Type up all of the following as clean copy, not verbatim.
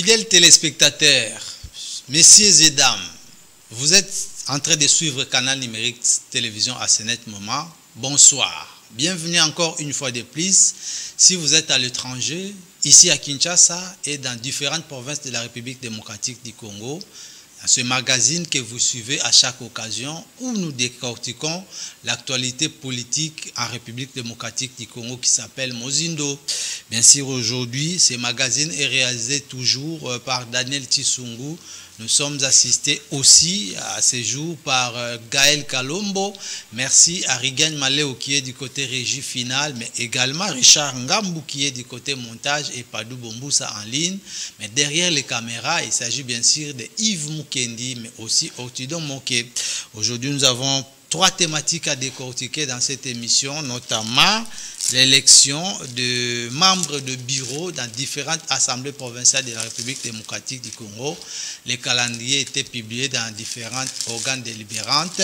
Fidèles téléspectateurs, messieurs et dames, vous êtes en train de suivre Canal numérique télévision à ce net moment. Bonsoir. Bienvenue encore une fois de plus. Si vous êtes à l'étranger, ici à Kinshasa et dans différentes provinces de la République démocratique du Congo, dans ce magazine que vous suivez à chaque occasion où nous décortiquons l'actualité politique en République démocratique du Congo qui s'appelle Mozindo. Bien sûr, aujourd'hui, ce magazine est réalisé toujours par Daniel Tissungu. Nous sommes assistés aussi à ce jour par Gaël Kalombo. Merci à Rigagne Maléo qui est du côté régie finale, mais également Richard Ngambou qui est du côté montage et Padou Bomboussa en ligne. Mais derrière les caméras, il s'agit bien sûr de Yves Mukendi, mais aussi Ortidon Moké. Aujourd'hui, nous avons 3 thématiques à décortiquer dans cette émission, notamment l'élection de membres de bureaux dans différentes assemblées provinciales de la République démocratique du Congo. Les calendriers étaient publiés dans différents organes délibérantes.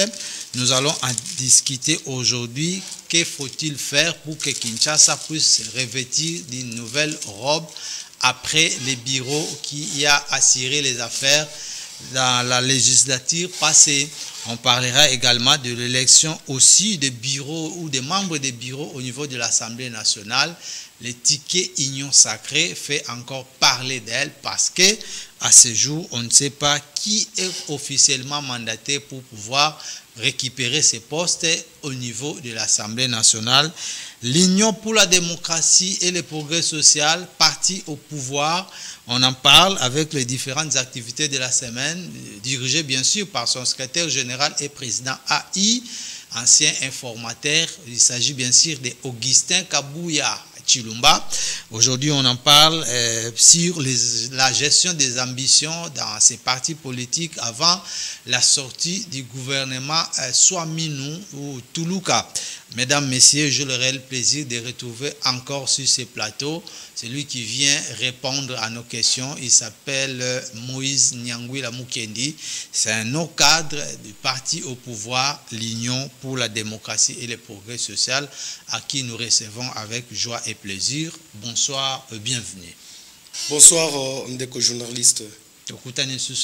Nous allons en discuter aujourd'hui. Que faut-il faire pour que Kinshasa puisse revêtir d'une nouvelle robe après les bureaux qui a assuré les affaires dans la législature passée? On parlera également de l'élection aussi des bureaux ou des membres des bureaux au niveau de l'Assemblée nationale. Le ticket Union Sacrée fait encore parler d'elle parce que à ce jour, on ne sait pas qui est officiellement mandaté pour pouvoir récupérer ces postes au niveau de l'Assemblée nationale. L'Union pour la démocratie et le progrès social, parti au pouvoir, on en parle avec les différentes activités de la semaine, dirigées bien sûr par son secrétaire général et président AI, ancien informateur. Il s'agit bien sûr d'Augustin Kabouya Chilumba. Aujourd'hui, on en parle sur la gestion des ambitions dans ces partis politiques avant la sortie du gouvernement Swaminou ou Toulouka. Mesdames, Messieurs, j'ai le réel plaisir de retrouver encore sur ce plateau celui qui vient répondre à nos questions. Il s'appelle Moïse Nyangwila Mukendi. C'est un haut cadre du parti au pouvoir, l'Union pour la démocratie et le progrès social, à qui nous recevons avec joie et plaisir. Bonsoir, bienvenue. Bonsoir, Ndeko journaliste.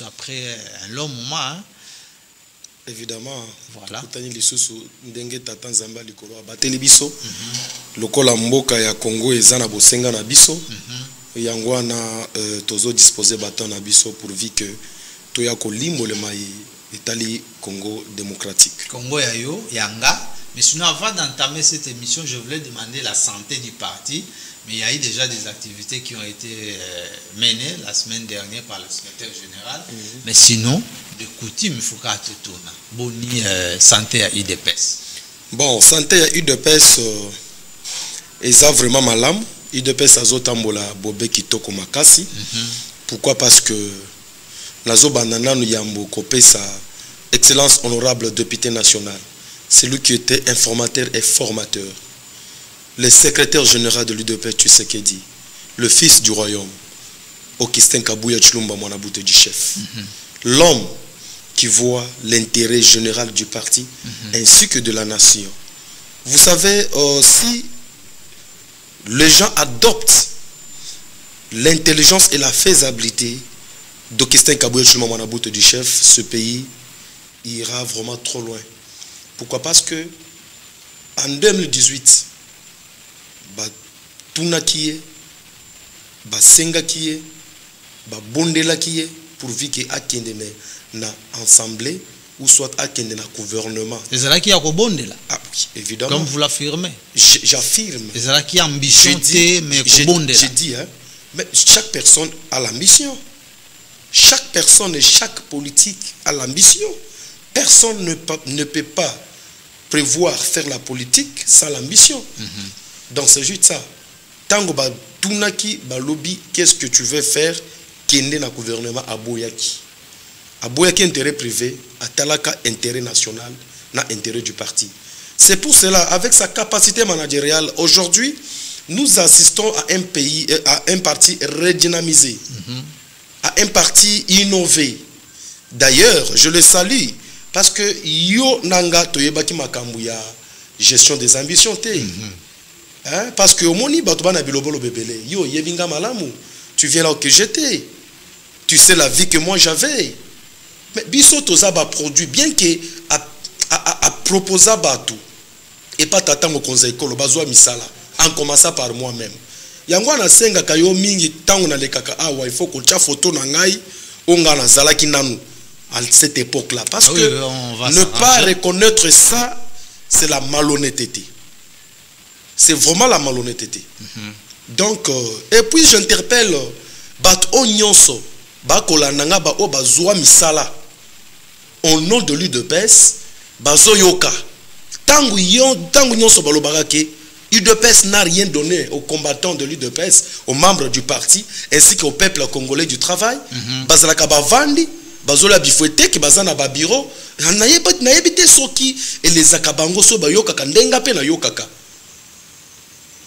Après un long moment, hein? Évidemment, voilà. Ndenge Tata Nzamba likolo abateli biso lokola mboka ya Congo eza na bosenga na biso yango wana tozo disposer baton na biso pourvu que toya kolimbolema etali Congo démocratique. Congo ya yo yanga. Mais sinon, avant d'entamer cette émission, je voulais demander la santé du parti. Mais il y a eu déjà des activités qui ont été menées la semaine dernière par le secrétaire général. Mais sinon, de coutume, il faut qu'à tout tourne. Boni santé à UDPS. Bon, santé à UDPS, eza vraiment malam. UDPS azotambola bobe kitoko makasi. Pourquoi? Parce que nazo banana nu yambo kopesa excellence honorable député national. C'est lui qui était informateur et formateur. Le secrétaire général de l'UDPS Tshisekedi, le fils du royaume, Augustin Kabouya Chilumba Mwanaboute du chef. L'homme qui voit l'intérêt général du parti ainsi que de la nation. Vous savez, si les gens adoptent l'intelligence et la faisabilité d'Augustin Kabouya Chilumba Mwanaboute du chef, ce pays ira vraiment trop loin. Pourquoi? Parce que en 2018, Tuna qui est, Senga qui est, Bondela qui est, pourvu qu'il y ait na assemblée ou soit akende na gouvernement. C'est là qui a Bondela. Ah oui, évidemment. Comme vous l'affirmez. J'affirme. C'est là qui a ambition, mais Bondela. J'ai dit, hein, mais chaque personne a l'ambition. Chaque personne et chaque politique a l'ambition. Personne ne peut pas prévoir faire la politique sans l'ambition. Donc c'est juste ça. Tango ba tunaki ba lobby, qu'est-ce que tu veux faire? Kende na gouvernement aboyaki. Aboyaki intérêt privé, atalaka intérêt national, na intérêt du parti. C'est pour cela, avec sa capacité managériale, aujourd'hui, nous assistons à un pays, à un parti redynamisé, à un parti innové. D'ailleurs, je le salue. Parce que yo nanga toyebaki makambu ya gestion des ambitions te. Hein? Parce que au moni batubana bilobolo bebele yo yebinga malamu. Tu viens là que j'étais. tu sais la vie que moi j'avais. Mais biso tozaba produit bien que à proposer tout et pas t'attendre au conseil école bazwa misala en commençant par moi-même. Yango na senga kayo mingi tango na lekaka awa il faut ko tia photo na ngai onga na zalaki nanu à cette époque-là parce que ne pas reconnaître ça c'est la malhonnêteté. C'est vraiment la malhonnêteté. Donc et puis j'interpelle bat onyonso ba kolananga ba o bazwa misala au nom de l'UDPS bazo yoka tango nyonso balobaka ke UDPS n'a rien donné aux combattants de l'UDPS, aux membres du parti, ainsi qu'au peuple congolais du travail. Bazalaka bavandi, bazola bifouete, ki bazana ba bureau, naebite soki, et les akabango so bayoka kandenga pe na yokaka.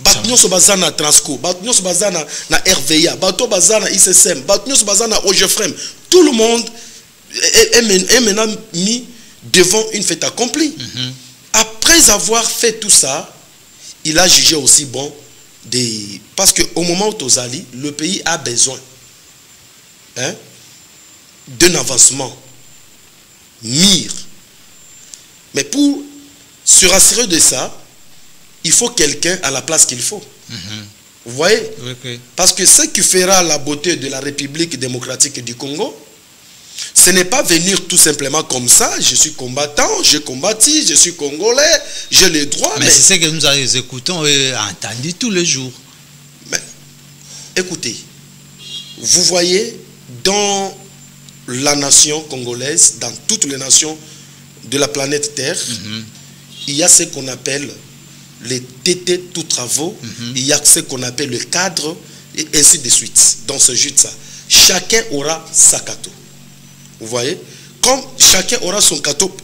Batnyo so bazana Transco, batnyo so bazana na RVA, bato bazana ICSM, batnyo so bazana OGFREM. Tout le monde est maintenant mis devant une fête accomplie. Après avoir fait tout ça, il a jugé aussi bon parce qu'au moment où Tozali, le pays a besoin d'un avancement mûr. Mais pour se rassurer de ça, il faut quelqu'un à la place qu'il faut. Vous voyez? Parce que ce qui fera la beauté de la République démocratique du Congo, ce n'est pas venir tout simplement comme ça, je suis combattant, j'ai combattu, je suis congolais, j'ai les droits. Mais c'est ce que nous écoutons et entendons tous les jours. Mais, écoutez, vous voyez, dans la nation congolaise, dans toutes les nations de la planète Terre, il y a ce qu'on appelle les TT tout travaux, il y a ce qu'on appelle le cadre, et ainsi de suite. Dans ce jeu de ça, chacun aura sa cateau. Vous voyez, comme chacun aura son cateau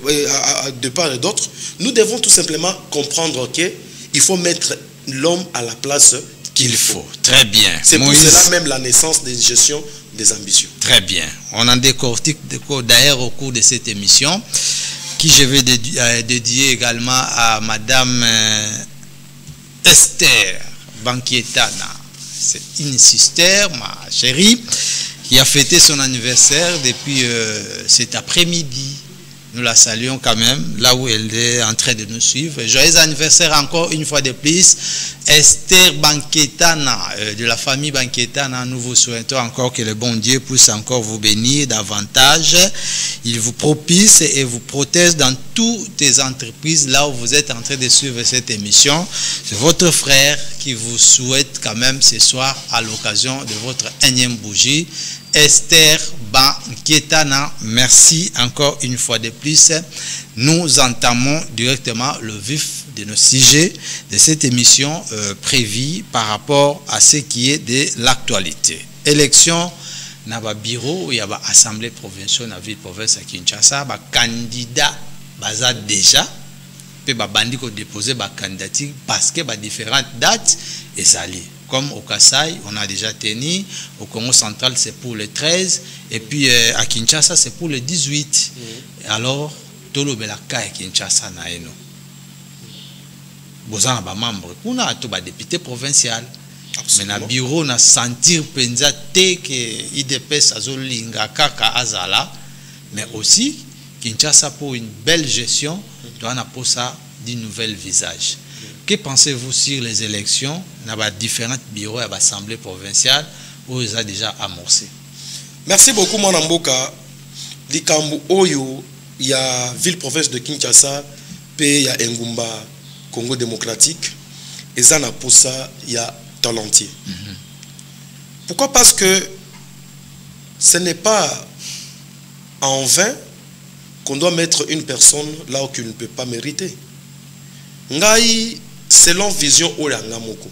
de part et d'autre, nous devons tout simplement comprendre qu'il faut mettre l'homme à la place qu'il faut. Très bien. C'est pour cela même la naissance des gestions des ambitions. Très bien. On en décortique d'ailleurs au cours de cette émission, qui je vais dédier également à Madame Esther Banquietana. C'est une sister, ma chérie, qui a fêté son anniversaire depuis cet après-midi. Nous la saluons quand même, là où elle est en train de nous suivre. Joyeux anniversaire encore une fois de plus, Esther Banquietana, de la famille Banquietana. Nous vous souhaitons encore que le bon Dieu puisse encore vous bénir davantage. Il vous propice et vous protège dans toutes les entreprises, là où vous êtes en train de suivre cette émission. C'est votre frère qui vous souhaite quand même ce soir, à l'occasion de votre énième bougie, Esther Banquietana, merci encore une fois de plus. Nous entamons directement le vif de nos sujets de cette émission prévue par rapport à ce qui est de l'actualité. Élection, na ba bureau, il y a ba assemblée provinciale na ville province à Kinshasa, ba candidat baza déjà, pe ba bandi ko déposer ba candidature parce que ba différentes dates ezali. Comme au Kasaï, on a déjà tenu. Au Congo central, c'est pour le 13. Et puis à Kinshasa, c'est pour le 18. Alors, tout le monde à Kinshasa, naeno. Vous avez des membres. On a tout député provincial. Mais dans le bureau, on a senti que IDPS a kaka azala. Mais aussi, Kinshasa, pour une belle gestion, doit avoir ça d'un nouvel visage. Que pensez-vous sur les élections dans les différents bureaux et l'Assemblée provinciale où ils ont déjà amorcé? Merci beaucoup, mon amboka. Likambu Oyo, il y a ville-province de Kinshasa, puis il y a Ngumba, Congo démocratique, et Zana Poussa, il y a Talentier. Pourquoi? Parce que ce n'est pas en vain qu'on doit mettre une personne là où il ne peut pas mériter. Ngai, selon vision Oyanga Moko,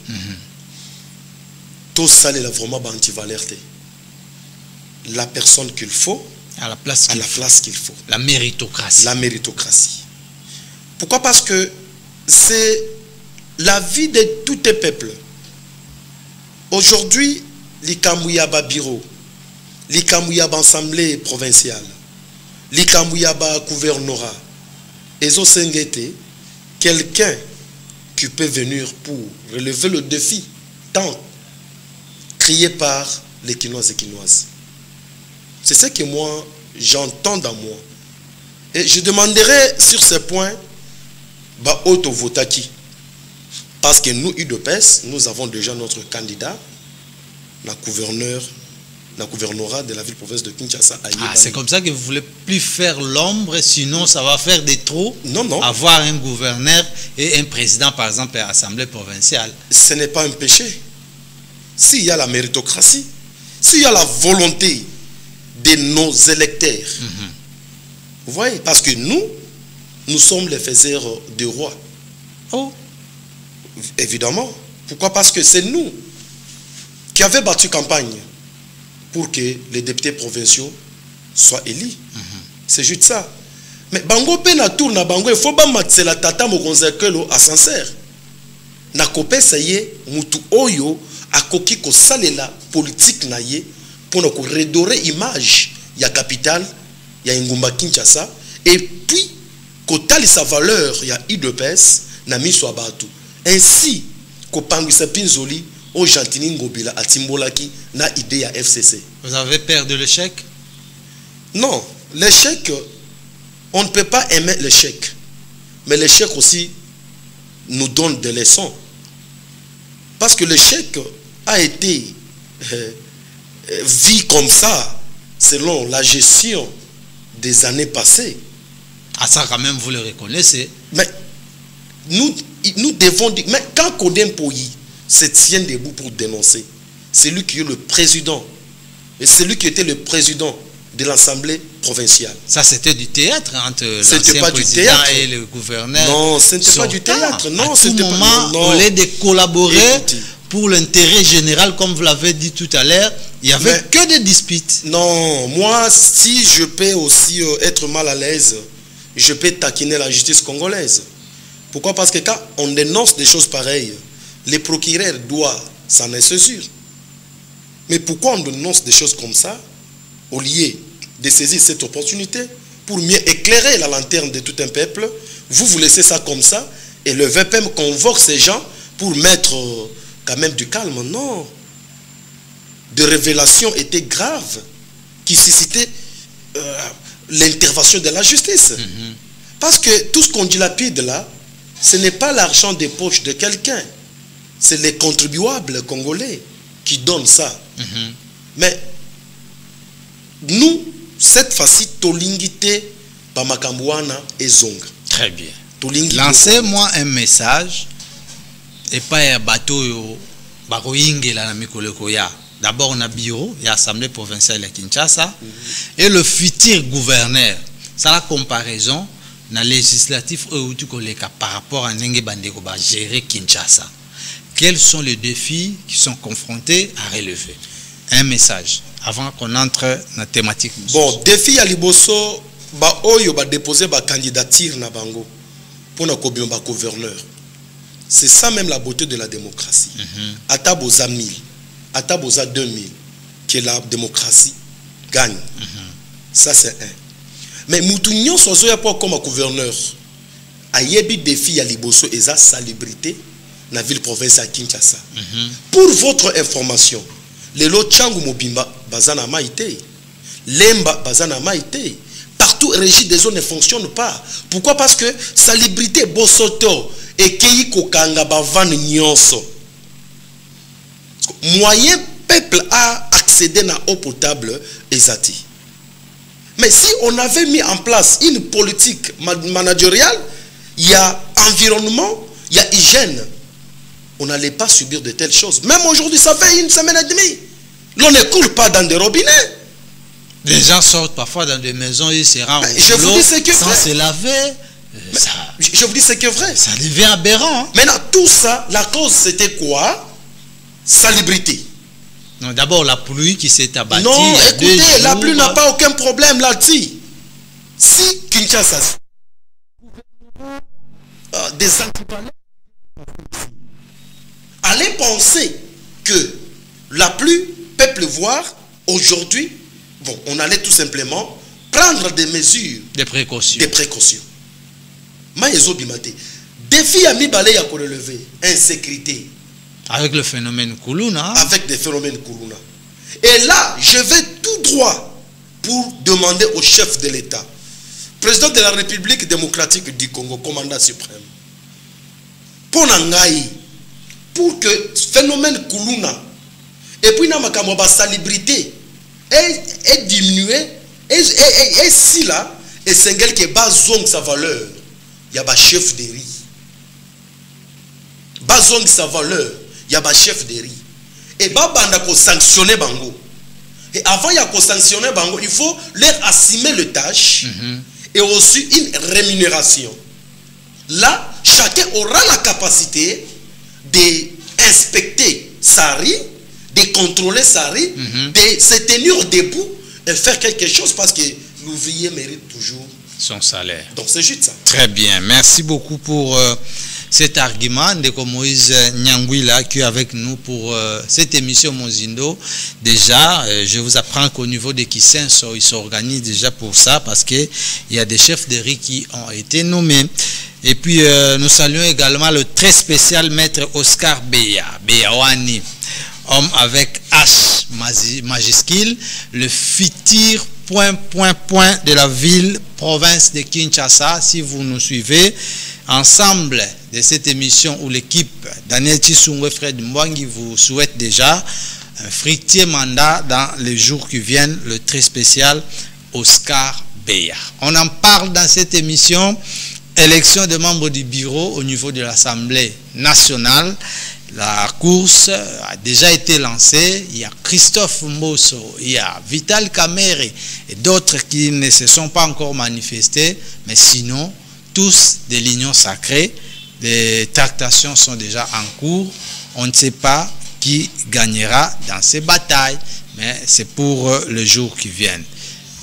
tout ça est vraiment anti-valeur. La personne qu'il faut, à la place qu'il faut. La méritocratie. La méritocratie. Pourquoi? Parce que c'est la vie de tout les peuples. Aujourd'hui, l'Ikamouyaba bureau, l'Ikamouyaba assemblée provinciale, l'Ikamouyaba gouvernorat, et Zosengete, quelqu'un qui peut venir pour relever le défi tant crié par les Quinoises et Quinoises. C'est ce que moi, j'entends dans moi. Et je demanderai sur ce point, bah, auto votaki. Parce que nous, UDPS, nous avons déjà notre candidat, la gouvernorat de la ville-province de Kinshasa. C'est comme ça que vous ne voulez plus faire l'ombre, sinon ça va faire des trous. Non, non. Avoir un gouverneur et un président, par exemple, à l'Assemblée provinciale. Ce n'est pas un péché. S'il y a la méritocratie, s'il y a la volonté de nos électeurs, vous voyez, parce que nous sommes les faiseurs de rois. Oh. Évidemment. Pourquoi? Parce que c'est nous qui avons battu campagne pour que les députés provinciaux soient élus. C'est juste ça. Mais bango pe na tour na bango il faut ba matsela tata mo konzekelo à sincère. Na kopesa ye mutu oyo akoki ko salela politique na ye pour ko redorer image ya capitale ya Ngumba Kinshasa et puis ko tali sa valeur ya UDPS na miso abatu. Ainsi ko pangisa pinzoli au Gentini Ngobila à Timbolaki na idée à FCC. Vous avez peur de l'échec? Non, l'échec, on ne peut pas aimer l'échec. Mais l'échec aussi nous donne des leçons. Parce que l'échec a été vu comme ça, selon la gestion des années passées. Ah, ça quand même, vous le reconnaissez. Mais nous devons dire, mais quand Kodem Poyi se tient debout pour dénoncer, c'est lui qui est le président, et c'est lui qui était le président de l'Assemblée provinciale. Ça, c'était du théâtre entre l'ancien président et le gouverneur. Non, ce n'était pas du théâtre. Non, à tout moment, au lieu de collaborer pour l'intérêt général, comme vous l'avez dit tout à l'heure, il n'y avait que des disputes. Non, moi, si je peux aussi être mal à l'aise, je peux taquiner la justice congolaise. Pourquoi? Parce que quand on dénonce des choses pareilles, les procureurs doivent s'en saisir. Mais pourquoi on dénonce des choses comme ça, au lieu de saisir cette opportunité pour mieux éclairer la lanterne de tout un peuple? Vous laissez ça comme ça, et le VPM convoque ces gens pour mettre quand même du calme. Non. Des révélations étaient graves qui suscitaient l'intervention de la justice. Parce que tout ce qu'on dilapide là, ce n'est pas l'argent des poches de quelqu'un. C'est les contribuables congolais qui donnent ça. Mais nous, cette fois-ci, Tolingite, Bamakambouana et Zong. Très bien. Lancez-moi un message. Et pas un bateau, d'abord, on a bureau, il y a l'Assemblée provinciale de Kinshasa. Et le futur gouverneur, ça la comparaison, dans le législatif par rapport à Ndenge Bandeko gérer Kinshasa. Quels sont les défis qui sont confrontés à relever? Un message avant qu'on entre dans la thématique. Bon, défi à Liboso, oyo ba déposer ba candidature na bango pour na kobio ba gouverneur. C'est ça même la beauté de la démocratie. Ataboza 1000, Ataboza 2000, que la démocratie gagne. Ça c'est un. Mais Moutounion Sozoya pour comme gouverneur, ayebi défi à Liboso et sa salubrité na ville province à Kinshasa. Pour votre information, les lots Tchangu Mobimba bazana maïté, Lemba bazana maïté, partout régie des zones ne fonctionne pas. Pourquoi? Parce que salubrité Bosoto et Keiko Kanga bavan nyonso. Moyen peuple a accédé à eau potable ezati. Mais si on avait mis en place une politique managériale, il y a environnement, il y a hygiène, on n'allait pas subir de telles choses. Même aujourd'hui, ça fait 1 semaine et demie. L'on ne coule pas dans des robinets. Les gens sortent parfois dans des maisons, ils se rendent sans se laver. Je vous dis ce qui est vrai. Ça devient aberrant. Hein? Maintenant, tout ça, la cause c'était quoi? Salubrité. Non, d'abord la pluie qui s'est abattue. Non, écoutez, la pluie n'a pas aucun problème là-dessus. Si Kinshasa des antipalais allez penser que la pluie peut pleuvoir aujourd'hui, bon, on allait tout simplement prendre des mesures. Des précautions. Des précautions. Maïzo Bimate. Défi à mi-balé à relever. Insécurité. Avec le phénomène Koulouna. Avec des phénomènes Koulouna. Et là, je vais tout droit pour demander au chef de l'État, président de la République démocratique du Congo, commandant suprême, pour que phénomène Kuluna et puis na makambo salubrité est diminué et si là et sengel qui bazong sa valeur, il y a ba chef de riz. Bazong sa valeur, il y a ba chef de riz. Et ba banda ko sanctionner bango. Et avant il y a ko sanctionner bango, il faut leur assumer le tâche et aussi une rémunération. Là, chacun aura la capacité d'inspecter sa riz, de contrôler sa riz, de se tenir debout et faire quelque chose parce que l'ouvrier mérite toujours son salaire. Donc c'est juste ça. Très bien. Merci beaucoup pour cet argument de Moïse Nyangwila qui est avec nous pour cette émission Mozindo. Déjà, je vous apprends qu'au niveau de Kisenso, ils s'organisent déjà pour ça parce qu'il y a des chefs de riz qui ont été nommés. Et puis, nous saluons également le très spécial maître Oscar Beyawani, homme avec H majuscule, le futur point de la ville, province de Kinshasa. Si vous nous suivez, ensemble de cette émission où l'équipe Daniel Tshisungwe, Fred Mwangi vous souhaite déjà un fructueux mandat dans les jours qui viennent, le très spécial Oscar Beya. On en parle dans cette émission. Élection de membres du bureau au niveau de l'Assemblée nationale. La course a déjà été lancée. Il y a Christophe Mbosso, il y a Vital Kamerhe et d'autres qui ne se sont pas encore manifestés. Mais sinon, tous de l'Union sacrée. Les tractations sont déjà en cours. On ne sait pas qui gagnera dans ces batailles, mais c'est pour le jour qui vient.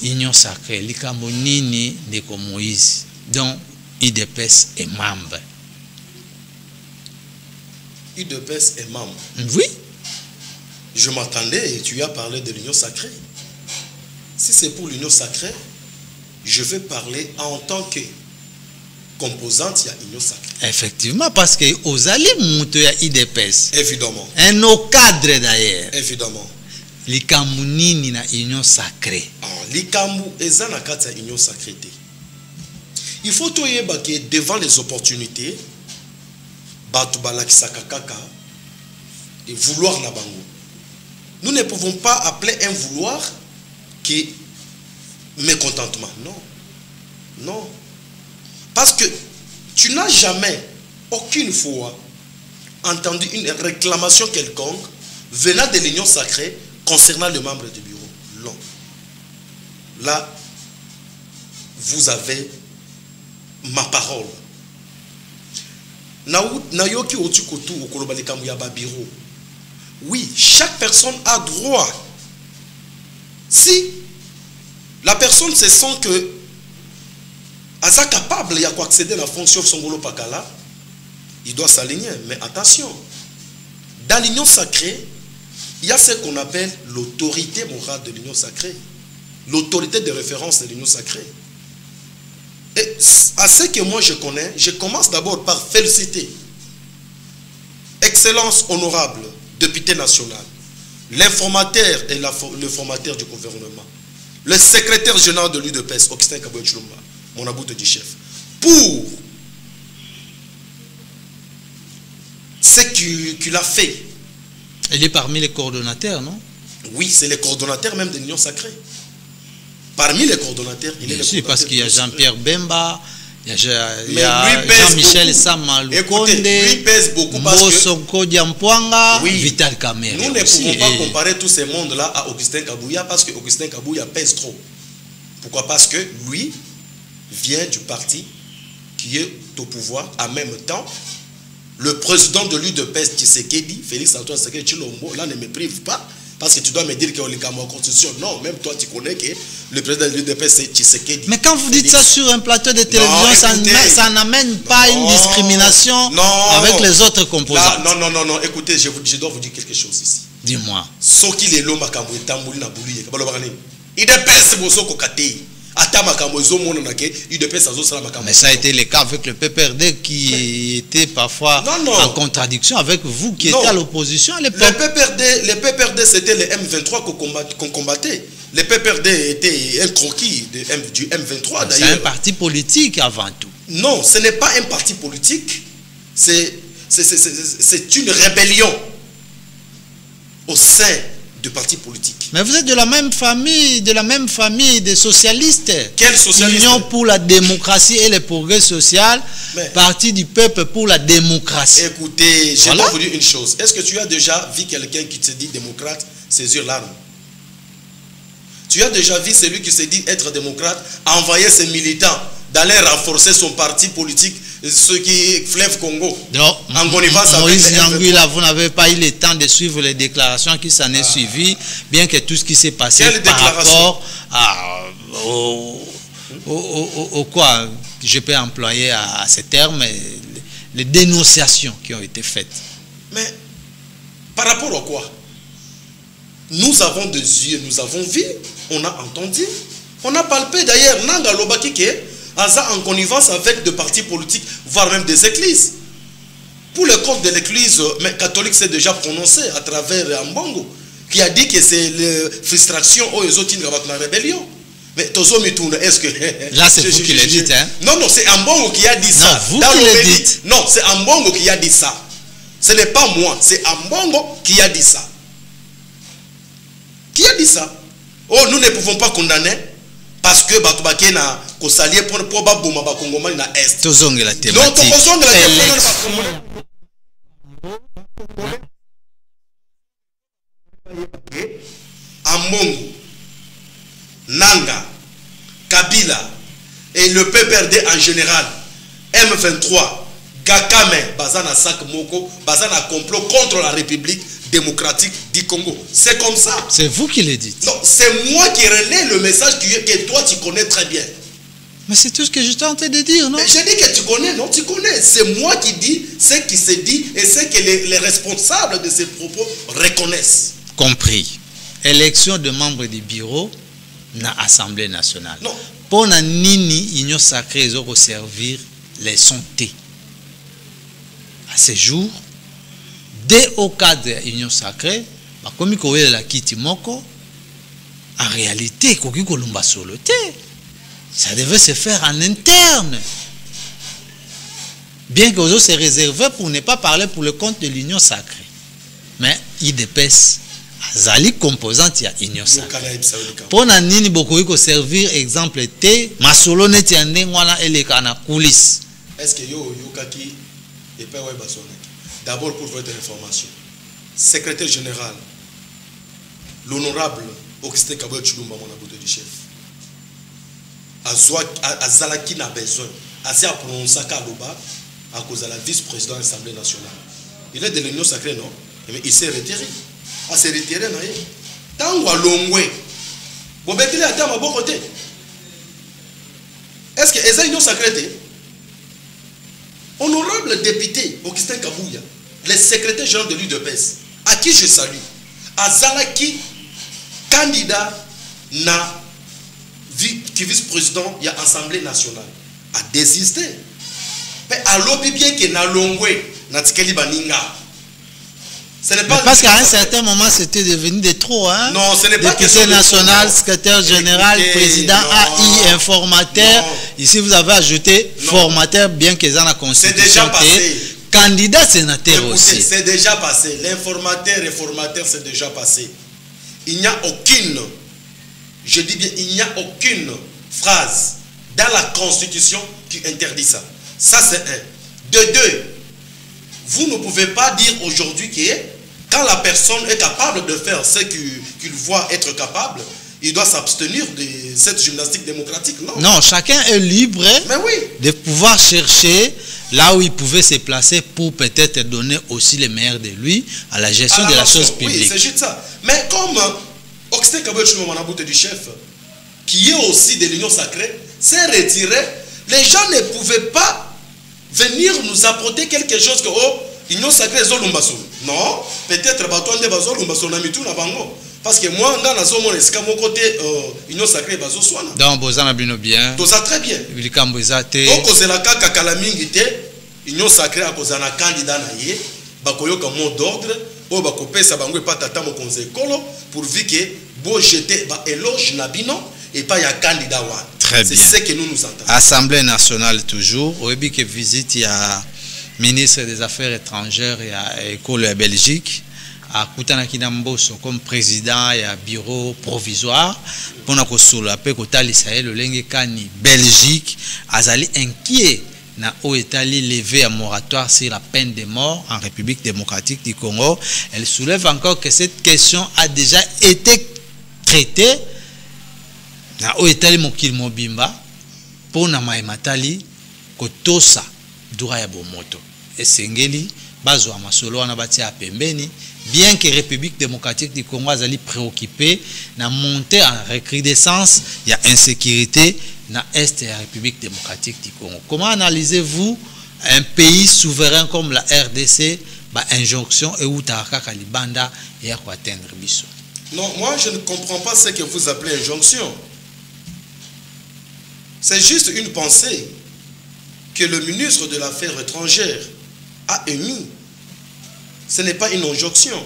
Union sacrée, l'Ikamonini de Moïse, dont IDPS est membre. IDPS est membre. Oui. Je m'attendais et tu as parlé de l'Union sacrée. Si c'est pour l'Union sacrée, je vais parler en tant que composante, il y a l'Union sacrée. Effectivement, parce que aux alliés, il y a IDPS. Évidemment. Un nos cadres d'ailleurs. Évidemment. L'Ikamunini na Union sacrée. L'Ikamu est dans la Union sacrée. Il faut que devant les opportunités, et vouloir na bango. Nous ne pouvons pas appeler un vouloir qui est mécontentement. Non. Non. Parce que tu n'as jamais, aucune fois, entendu une réclamation quelconque venant de l'Union sacrée concernant le membre du bureau. Non. Là, vous avez ma parole. Oui, chaque personne a droit. Si la personne se sent que elle est capable d'accéder à la fonction Songolo Pakala, il doit s'aligner. Mais attention, dans l'Union sacrée, il y a ce qu'on appelle l'autorité morale de l'Union sacrée, l'autorité de référence de l'Union sacrée. Et à ce que moi je connais, je commence d'abord par féliciter Excellence honorable député national, l'informateur et le formateur du gouvernement, le secrétaire général de l'UDPS, Augustin Kaboye Tshilomba, mon aboute du chef, pour ce qu'il a fait. Il est parmi les coordonnateurs, non? Oui, c'est les coordonnateurs même de l'Union sacrée. Parmi les coordonnateurs, il est le coordonnateur. Parce qu'il y a Jean-Pierre Bemba, il y a Jean-Michel Samaloukonde, écoutez, lui pèse beaucoup parce que oui, Vital Kamerhe. Nous ne pouvons pas comparer tous ces mondes-là à Augustin Kabouya parce que Augustin Kabouya pèse trop. Pourquoi? Parce que lui vient du parti qui est au pouvoir. En même temps, le président de l'UDPS, Tshisekedi, Félix Antoine Tshisekedi Tshilombo, là ne me prive pas. Parce que tu dois me dire qu'on est en constitution. Non, même toi tu connais que le président de l'UDPS c'est Tshisekedi. Mais quand vous dites ça sur un plateau de télévision, ça n'amène pas une discrimination avec les autres composants. Non, écoutez, je dois vous dire quelque chose ici. Dis-moi. Ce qu'il est l'homme UDPS bozo kokate. Mais ça a été le cas avec le PPRD qui était parfois en contradiction avec vous qui étiez à l'opposition à l'époque. Le PPRD c'était le M23 qu'on combattait. Le PPRD était un croquis du M23 d'ailleurs. C'est un parti politique avant tout. Non, ce n'est pas un parti politique. C'est une rébellion au sein du parti politique. Mais vous êtes de la même famille des socialistes. Quel socialiste? Union pour la démocratie et le progrès social, Parti du peuple pour la démocratie. Écoutez, je vais vous dire une chose. Est-ce que tu as déjà vu quelqu'un qui se dit démocrate saisir l'arme? Tu as déjà vu celui qui se dit être démocrate envoyer ses militants d'aller renforcer son parti politique, ceux qui fleuve Congo? Donc, Moïse Nyangui, vous n'avez pas eu le temps de suivre les déclarations qui s'en est suivi, bien que tout ce qui s'est passé par rapport au quoi je peux employer à ces termes, les dénonciations qui ont été faites. Mais par rapport à quoi? Nous avons des yeux, nous avons vu, on a entendu, on a palpé d'ailleurs. Nanga Lobakike en connivence avec des partis politiques, voire même des églises. Pour le compte de l'église catholique, c'est déjà prononcé à travers Ambongo, qui a dit que c'est la frustration aux autres dans la rébellion. Mais est-ce que... Là, c'est vous qui le dites, hein? Non, c'est Ambongo qui a dit ça. Non, vous qui le dites. Non, c'est Ambongo qui a dit ça. Ce n'est pas moi, c'est Ambongo qui a dit ça. Qui a dit ça? Oh, nous ne pouvons pas condamner parce que Batubake na kosalier pour baboma ba Congomani na est. Tozonge la thématique. Non, tozonge la thématique. Ambongo, Nanga, Kabila et le PPRD en général, M23, Gakame, Bazana Sak Moko, Bazana complot contre la République démocratique du Congo. C'est comme ça. C'est vous qui le dites. Non, c'est moi qui relais le message que toi tu connais très bien. Mais c'est tout ce que j'étais en train de dire, non? J'ai dit que tu connais, non? Tu connais. C'est moi qui dis ce qui se dit et ce que les responsables de ces propos reconnaissent. Compris. Élection de membres du bureau na Assemblée nationale. Non. Pour na nini union sacrée ils ont servir les santé. À ce jour, dès au cadre de l'union sacrée, comme il la kiti moko, en réalité, ça devait se faire en interne. Bien que les autres se réservaient pour ne pas parler pour le compte de l'union sacrée. Mais il dépasse. Azali composante ya union sacrée. Pour na nini beaucoup servir exemple T, masolo neti ande ngwana eleka na coulisse. Est-ce que yo kaki et pas ouais basona? D'abord pour votre information, secrétaire général, l'honorable Augustin Kaboy Chulumba mon abouté du chef. Azalaki n'a besoin. Assez à prononcer Kaloba à cause de la vice-président de l'Assemblée nationale. Il est de l'union sacrée, non? Mais il s'est retiré. À se retirer, non? Tant à Longwe. Vous mettez à terme à bon côté. Est-ce que c'est l'union sacrée? Honorable député Augustin Kabouya, le secrétaire général de l'UDPS, à qui je salue, Azalaki, candidat na qui vice-président de l'Assemblée nationale, a désisté. Mais à l'objet bien que na Longwe, na Tikeli Baninga. Ce n'est pas parce qu'à un certain moment, c'était devenu de trop. Hein? Non, ce n'est pas député national, secrétaire général, président AI, informateur. Non. Ici, vous avez ajouté formateur, bien qu'ils en a constitution. C'est déjà passé. Candidat sénateur aussi. C'est déjà passé. L'informateur et formateur, c'est déjà passé. Il n'y a aucune, je dis bien, il n'y a aucune phrase dans la Constitution qui interdit ça. Ça, c'est un. De deux, vous ne pouvez pas dire aujourd'hui que quand la personne est capable de faire ce qu'il voit être capable, il doit s'abstenir de cette gymnastique démocratique. Non, non, chacun est libre de pouvoir chercher là où il pouvait se placer pour peut-être donner aussi le meilleur de lui à la gestion de la chose publique. Oui, c'est juste ça. Mais comme Augustin Kaboy Chulumba Manaboute du chef, qui est aussi de l'union sacrée, s'est retiré, les gens ne pouvaient pas venir nous apporter quelque chose que l'union sacrée zolumbaso. Non, peut-être batoande bazolumbaso na mitu na bango. Parce que moi, dans la zone, c'est mon côté l'union sacrée bazo soana. Donc, bozana bino bien. Tout ça très bien. Donc, c'est la kaka kalamingite, l'union sacrée à cause d'un candidat naïe, bakoyo comme mot d'ordre, ou bakopé sa bango et pas tata mo konze kolo, pour que beau jeter éloge Nabino et pas y a candidat. Très bien. C'est ce que nous entendons. Assemblée nationale toujours. Au début que visite, il y a ministre des Affaires étrangères et école à Belgique. À Koutana Kinamboso comme président et à bureau provisoire. Pour nous soulever Kotali Sahel, le Lengekani Belgique. Azali inquiet. Na Oetali levé un moratoire sur la peine de mort en République démocratique du Congo. Elle soulève encore que cette question a déjà été traitée na Oetali Mokil Mobimba pour na Maimatali Kotosa Douraya Bomoto. Et Sengeli, Bazo Amasolo Anabatia Pembeni, bien que la République démocratique du Congo a préoccupé na montée en recrudescence, il y a insécurité dans l'Est de la République démocratique du Congo. Comment analysez-vous un pays souverain comme la RDC, injonction et où Taraka Kalibanda et à quoi atteindre Bissot? Non, moi je ne comprends pas ce que vous appelez injonction. C'est juste une pensée que le ministre de l'Affaires étrangères a émis. Ce n'est pas une injonction.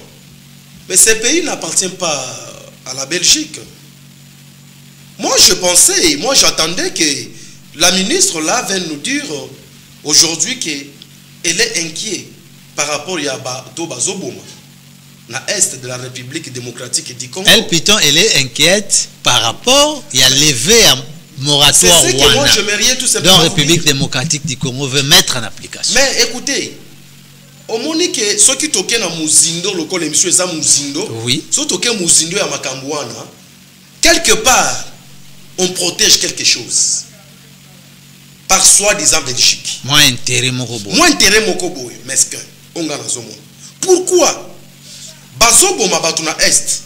Mais ce pays n'appartient pas à la Belgique. Moi, je pensais, moi, j'attendais que la ministre là vienne nous dire aujourd'hui qu'elle est inquiète par rapport à Bazoboma, dans l'Est de la République démocratique du Congo. Elle, Piton, elle est inquiète par rapport à lever un moratoire. C'est ce que moi, je m'aimerais tout simplement. Donc, la République démocratique du Congo veut mettre en application. Mais écoutez, au moment que ceux qui toquent dans Mouzindo, le col émission est à Mouzindo, oui. Ceux qui toquent Mouzindo à Makambouana, quelque part, on protège quelque chose par soi-disant Belgique. Moins intérêt Mokobo. Moins intérêt Mokobo, mesquin. Pourquoi Bazobo Mabatuna Est.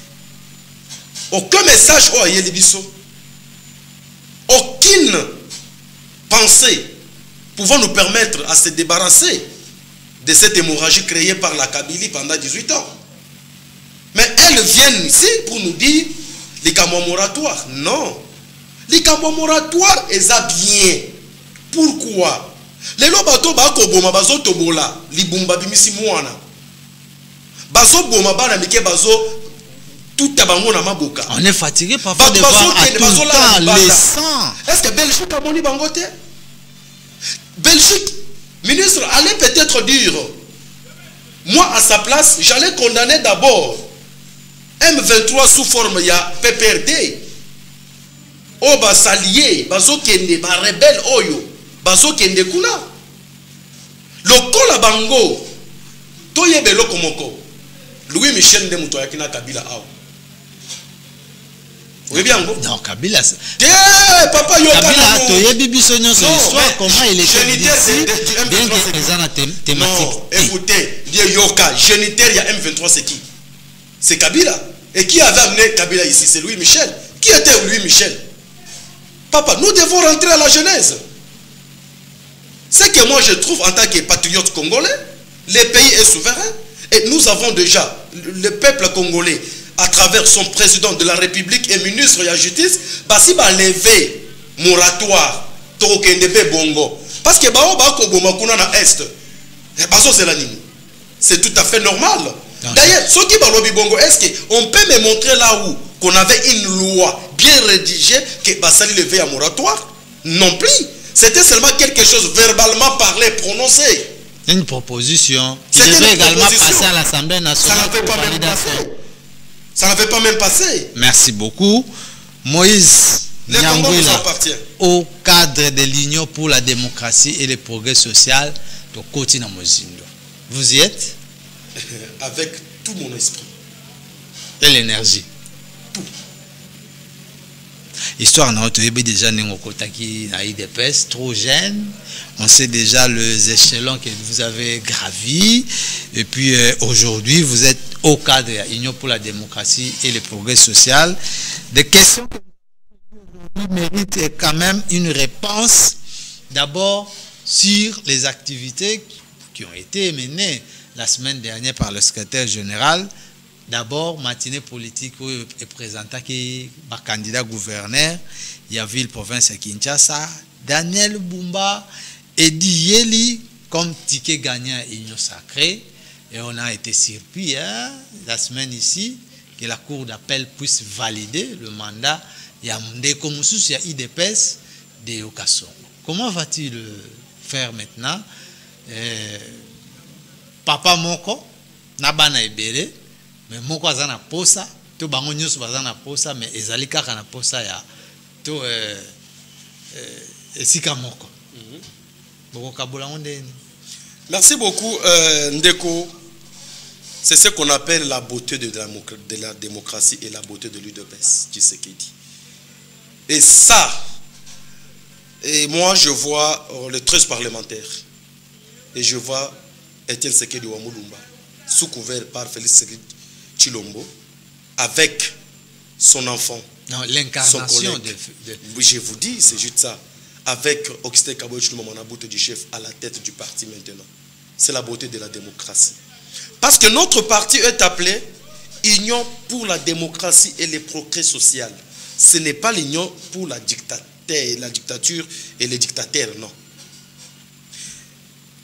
Aucun message au Ayelibiso. Aucune pensée pouvant nous permettre à se débarrasser de cette hémorragie créée par la Kabylie pendant 18 ans. Mais elles viennent ici pour nous dire les camps moratoires. Non. Les camps moratoires est bien. Pourquoi? Les lobato bako boma bazo tobola libumba bimisi mwana. Bazo boma bana mike bazo tout tabango na maboka. On est fatigué parfois de voir à tout le temps les sangs. Est-ce que Belgique a boni bangote? Belgique, ministre, allait peut-être dire, moi à sa place, j'allais condamner d'abord M23 sous forme ya PPRD. O basalier, bazo kende, ba rebelle oyo, bazo kende kuna. Lokola bango, toye belo komoko. Louis Michel de Moutoyakina Kabila ao. Oui bien go. Non, Kabila. Papa yo Kabila toye bibi sonyo son histoire comment il était ici. Bien que les gens thématique. Non, écoutez, Dieu yoka, géniteur il y a M23 c'est qui? C'est Kabila. Et qui avait amené Kabila ici? C'est Louis Michel. Qui était Louis Michel? Papa, nous devons rentrer à la genèse. Ce que moi je trouve en tant que patriote congolais, le pays est souverain et nous avons déjà le peuple congolais à travers son président de la République et ministre de la Justice, si va lever moratoire, bongo. Parce que c'est tout à fait normal. D'ailleurs, ce qui va bongo, est-ce qu'on peut me montrer là où qu'on avait une loi bien rédigée que Bassali levait à moratoire? Non plus. C'était seulement quelque chose verbalement parlé, prononcé. Une proposition qui devait également passer à l'Assemblée nationale. Ça n'avait pas même passé. Ça n'avait pas même passé. Merci beaucoup. Moïse Nyangwila, au cadre de l'Union pour la démocratie et le progrès social de Kotina Mozindo. Vous y êtes? Avec tout mon esprit. Et l'énergie. Tout. Histoire notre déjà qui a IDPS trop jeune. On sait déjà les échelons que vous avez gravis. Et puis aujourd'hui, vous êtes au cadre de l'Union pour la démocratie et le progrès social. Des questions qui méritent quand même une réponse. D'abord, sur les activités qui ont été menées la semaine dernière par le secrétaire général. D'abord, matinée politique où est présenté qui est candidat gouverneur, il y a ville province à Kinshasa, Daniel Bumba et Yeli comme ticket gagnant à Union Sacrée. Et on a été surpris la semaine ici que la Cour d'appel puisse valider le mandat. Il y a Ndeko Moussus, il y a IDPS de Okasongo. Comment va-t-il faire maintenant? Papa Moko, Nabana Ebere, mais Moko Azana Posa, to bango nyusu bazana Posa, mais ezali kaka na Posa ya to esika Moko. Boko kabola ondeni. Merci beaucoup, Ndeko. C'est ce qu'on appelle la beauté de la démocratie et la beauté de l'UDPS, Tshisekedi. Et ça, et moi je vois les 13 parlementaires, et je vois Etienne Tshisekedi Wamulumba, sous couvert par Félix Tshisekedi Tshilombo, avec son enfant. Non, l'incarnation de... Je vous dis, c'est juste ça. Avec Augustin Kaboy Tshilombo, du chef à la tête du parti maintenant. C'est la beauté de la démocratie. Parce que notre parti est appelé Union pour la démocratie et le progrès social. Ce n'est pas l'union pour la dictature et les dictateurs, non.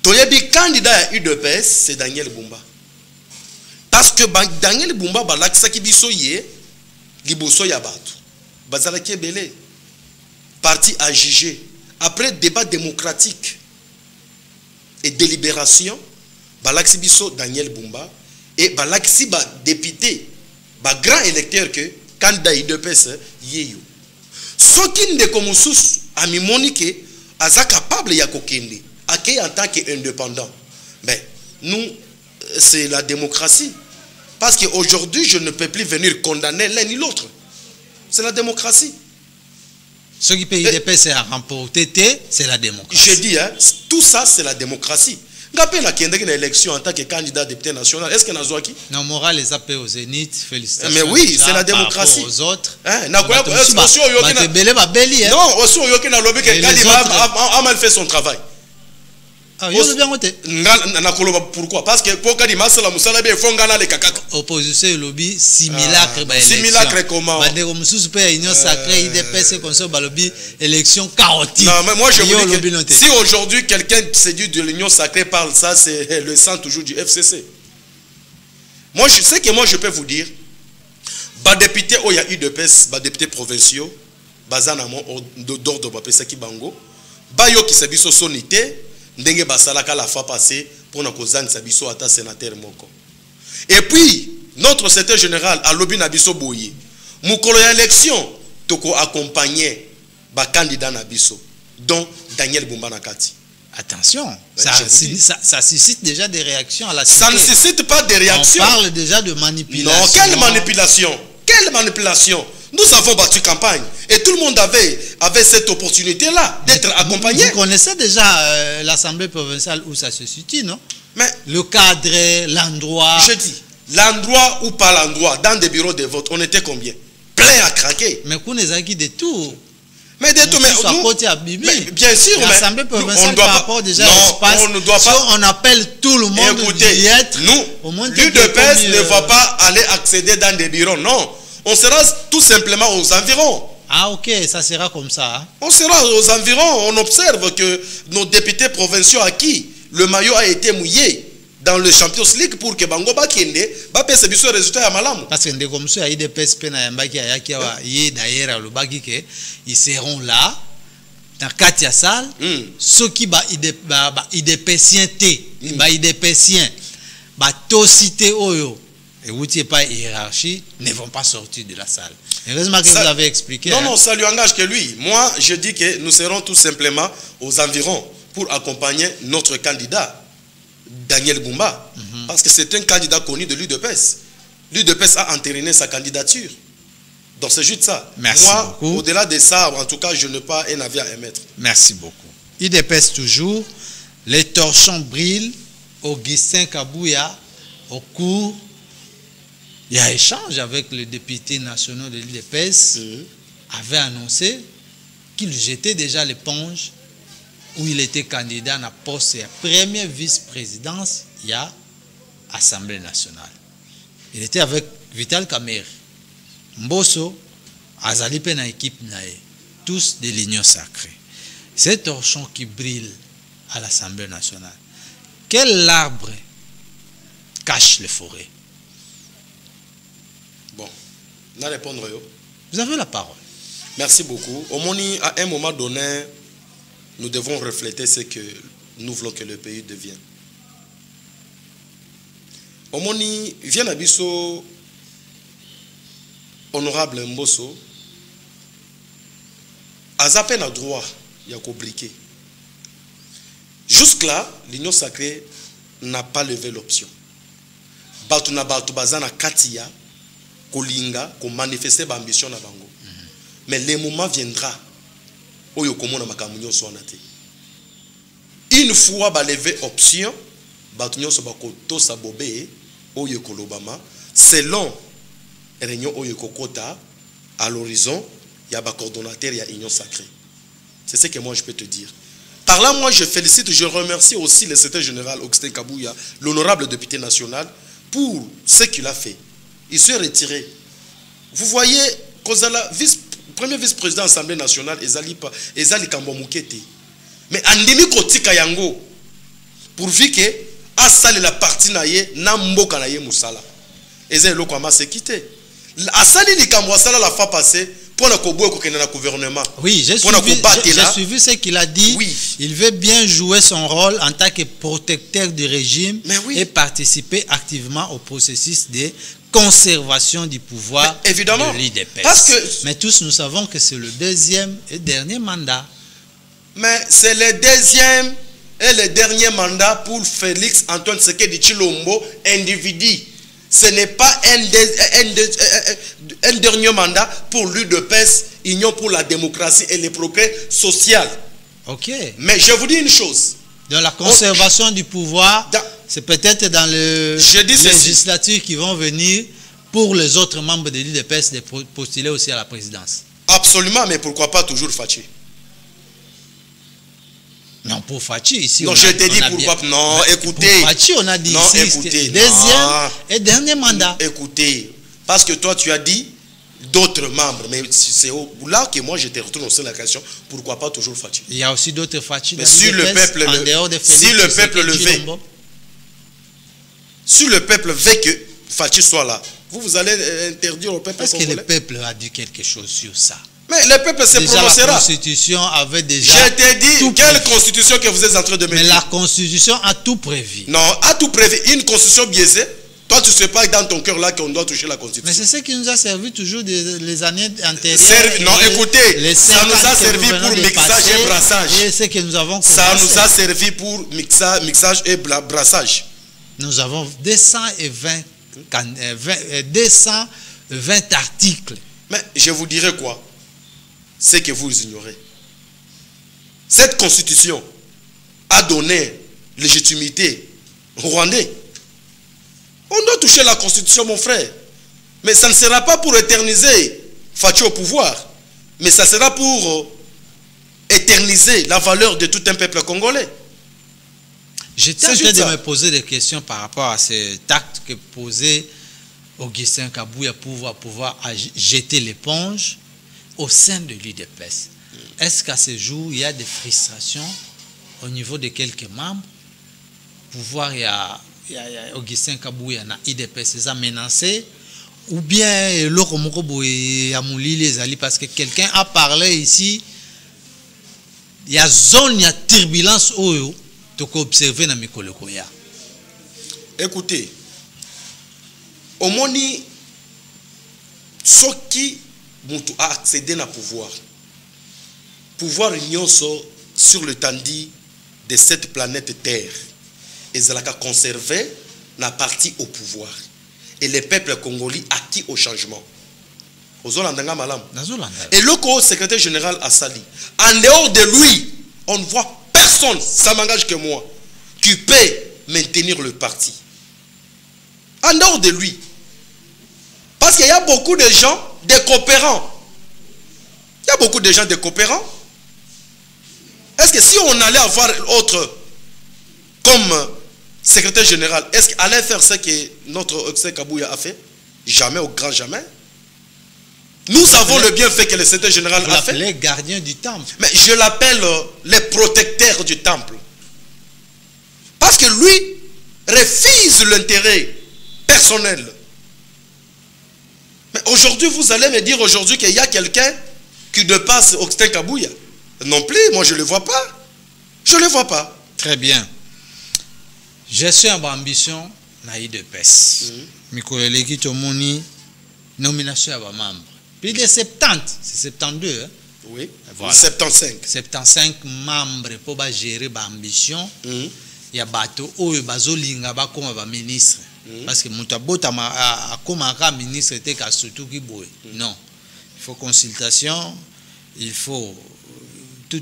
Toyebi candidat à UDPS, c'est Daniel Bumba. Parce que Daniel Bumba, balakisaki biso ye, liboso ya batu. Bazalaki ebele. Parti a jugé. Après débat démocratique et délibération, balakisi biso Daniel Bumba et balakisi ba député, ba grand électeur que candidat UDPS yeyo. Soki Ndeko Moussus ami monique aza capable ya kokende accueilli en tant qu'indépendant. Mais nous, c'est la démocratie. Parce qu'aujourd'hui, je ne peux plus venir condamner l'un ni l'autre. C'est la démocratie. Ce qui paye des PC à remporter, c'est la démocratie. Je dis, hein, tout ça, c'est la démocratie. Ngapé la kende une élection en tant que candidat député national, est-ce que n'a qui? Non, moral les appels au Zénith, félicitations. Mais oui, c'est la démocratie. Aux autres. Hein, non, aussi na lobby que Kadima a mal fait son travail. Ah, yo bien côté. Pourquoi? Parce que pour Kadima c'est la musala bien faut ngana les kakaka. Opposition et lobby simulacre ba élection. Simulacre comment? Ba Ndeko Moussus pe union sacrée IDPS conseil ba lobby élection chaotique. Non, mais moi je vous dis que si aujourd'hui quelqu'un séduit de l'union sacrée parle ça, c'est le sang toujours du FCC. Moi je sais que moi je peux vous dire ba député o ya UDPS, ba député provinciaux, bazana mo d'ordre ba pesa ki bango, ba yo ki sabiso sonité ndenge basalaka la fois passée pour na kozanisa biso ata sénateur moko. Et puis notre secrétaire général a lobby na biso boye. Mukolo ya élection toko accompagner ba candidat na biso dont Daniel Bumba Nakati. Attention, ça suscite déjà des réactions à la cité. Ça ne suscite pas des réactions. On parle déjà de manipulation. Non, quelle manipulation? Quelle manipulation? Nous avons battu campagne et tout le monde avait cette opportunité-là d'être accompagné. Vous connaissez déjà l'Assemblée provinciale où ça se situe, non? Mais le cadre, l'endroit. Je dis, l'endroit ou pas l'endroit, dans des bureaux de vote, on était combien? Plein à craquer. Mais qu'on les a qui de tout. Mais de tout, mais bien sûr, l'Assemblée provinciale par rapport déjà à l'espace, on ne doit pas. On appelle tout le monde. Écoutez, nous, l'UDPS ne va pas aller accéder dans des bureaux, non. On sera tout simplement aux environs. Ah ok, ça sera comme ça. Hein? On sera aux environs. On observe que nos députés provinciaux à qui le maillot a été mouillé dans le Champions League pour que Bango Bakende va payer ce résultat à Malam. Parce que des comme ça, il y a des PSP na yambaki ayaki wa yé d'ailleurs le baki que ils seront là dans Katia Salle. Ceux qui ba idépécien té, ba idépécien, ba tosité oyo. Et vous n'avez pas hiérarchie, ne vont pas sortir de la salle. Heureusement que vous avez expliqué. Non, non, ça lui engage que lui. Moi, je dis que nous serons tout simplement aux environs pour accompagner notre candidat, Daniel Bumba. Parce que c'est un candidat connu de l'UDPS. L'UDPS a entériné sa candidature. Donc c'est juste ça. Merci moi, beaucoup. Au-delà de ça, en tout cas, je n'ai pas un avis à émettre. Merci beaucoup. UDPS toujours. Les torchons brillent. Augustin Kabouya, au cours. Il y a échange avec le député national de l'UDPS, avait annoncé qu'il jetait déjà l'éponge où il était candidat à la poste et à première vice-présidence, il y a Assemblée nationale. Il était avec Vital Kamerhe, Mbosso, Azali Pena équipe Nae, tous de l'Union sacrée. Ces torchons qui brillent à l'Assemblée nationale, quel arbre cache les forêts? Bon, Na répondre yo. Vous avez la parole. Merci beaucoup. Au Moni, à un moment donné, nous devons refléter ce que nous voulons que le pays devienne. Au Moni, vient à Bisso, honorable Mbosso, à zappen à droit, il y a qu'au briquet. Jusque-là, l'Union sacrée n'a pas levé l'option. Batuna batu bazana katia, kolinga, ko manifester ba ambition na bango. Mais le moment viendra où il y a une fois ba lever option, batunyo so bakoto sa bobé, où il y a selon réunion où il y a à l'horizon, il y a un coordonnateur, il y a union sacrée. C'est ce que moi je peux te dire. Par là, moi je félicite, je remercie aussi le secrétaire général Augustin Kabouya, l'honorable député national, pour ce qu'il a fait. Il s'est retiré. Vous voyez, Kozala, premier vice-président de l'Assemblée nationale, Ezali Kambo Moukete. Mais Andemi Kotika Yango, pourvu que Asali la partie naye, Namboka naye Moussala. Ezali Loko Ama s'est quitté. Asali li Kambo Asala la fois passée, pour la Kobo et le gouvernement. Oui, j'ai suivi ce qu'il a dit. Oui. Il veut bien jouer son rôle en tant que protecteur du régime et participer activement au processus de conservation du pouvoir de l'IDPS. Mais tous nous savons que c'est le deuxième et dernier mandat. Mais c'est le deuxième et le dernier mandat pour Félix Antoine Tshisekedi Tshilombo, individu. Ce n'est pas un dernier mandat pour l'UDPS, Union pour la démocratie et les progrès sociaux. Ok. Mais je vous dis une chose. Dans la conservation du pouvoir, c'est peut-être dans le législature qui vont venir pour les autres membres de l'UDPS de postuler aussi à la présidence. Absolument, mais pourquoi pas toujours Fachi? Non, pour Fachi, ici. Non, je t'ai dit pourquoi. Non, écoutez. Pour Fachi, on a dit non, ici. Écoutez, deuxième et dernier mandat. Écoutez, parce que toi, tu as dit d'autres membres. Mais c'est là que moi, je te retourne aussi la question. Pourquoi pas toujours Fachi? Il y a aussi d'autres Fachi. Mais si le peuple en dehors de Félix, si le peuple le veut, si le peuple veut que Fachi soit là, vous allez interdire au peuple. Est-ce que le peuple a dit quelque chose sur ça? Mais le peuple se prononcera. La Constitution avait déjà. Je t'ai dit, quelle Constitution que vous êtes en train de mettre? Mais la Constitution a tout prévu. Non, a tout prévu. Une Constitution biaisée. Toi, tu ne sais pas dans ton cœur là qu'on doit toucher la Constitution. Mais c'est ce qui nous a servi toujours les années antérieures. Non, écoutez, ça nous a servi pour mixage et brassage. Et ce que nous avons commencé. Ça nous a servi pour mixage et brassage. Nous avons 220 articles. Mais je vous dirais quoi? C'est que vous ignorez. Cette constitution a donné légitimité aux Rwandais. On doit toucher la constitution, mon frère. Mais ça ne sera pas pour éterniser Fachi au pouvoir. Mais ça sera pour éterniser la valeur de tout un peuple congolais. J'étais en train de me poser des questions par rapport à cet acte que posait Augustin Kabouya pour pouvoir jeter l'éponge au sein de l'UDPS. Est-ce qu'à ce jour, il y a des frustrations au niveau de quelques membres? Pouvoir, il y a Augustin Kabouya na IDPS, ils ont menacé, ou bien parce que quelqu'un a parlé ici, il y a zone, il y a turbulence, tu peux observer dans mes collègues. Écoutez, au moni, ce qui a accédé à pouvoir sur le tandis de cette planète Terre, et ça a conservé la partie au pouvoir. Et les peuples congolais acquis au changement. Et le secrétaire général Assali, en dehors de lui, on ne voit personne, ça m'engage que moi, qui peut maintenir le parti. En dehors de lui. Parce qu'il y a beaucoup de gens, des coopérants. Il y a beaucoup de gens, des coopérants. Est-ce que si on allait avoir autre comme secrétaire général, est-ce qu'il allait faire ce que notre Augustin Kabouya a fait? Jamais, au grand jamais. Nous savons le bienfait que le secrétaire général a fait. Les gardiens du temple. Mais je l'appelle les protecteurs du temple. Parce que lui refuse l'intérêt personnel. Mais aujourd'hui, vous allez me dire aujourd'hui qu'il y a quelqu'un qui dépasse Augustin Kabouya. Non plus, moi je ne le vois pas. Je ne le vois pas. Très bien. Gestion d'ambition, naï de PES. Mikolo qui tomoni nomination à membre. Plus de 70, c'est 72. Hein? Oui, voilà. 75. 75 membres pour gérer l'ambition. Il y a bateau où il y a comme ministre. Parce que Moutabota a comme un ministre était surtout qui bouille. Non. Il faut consultation, il faut tout,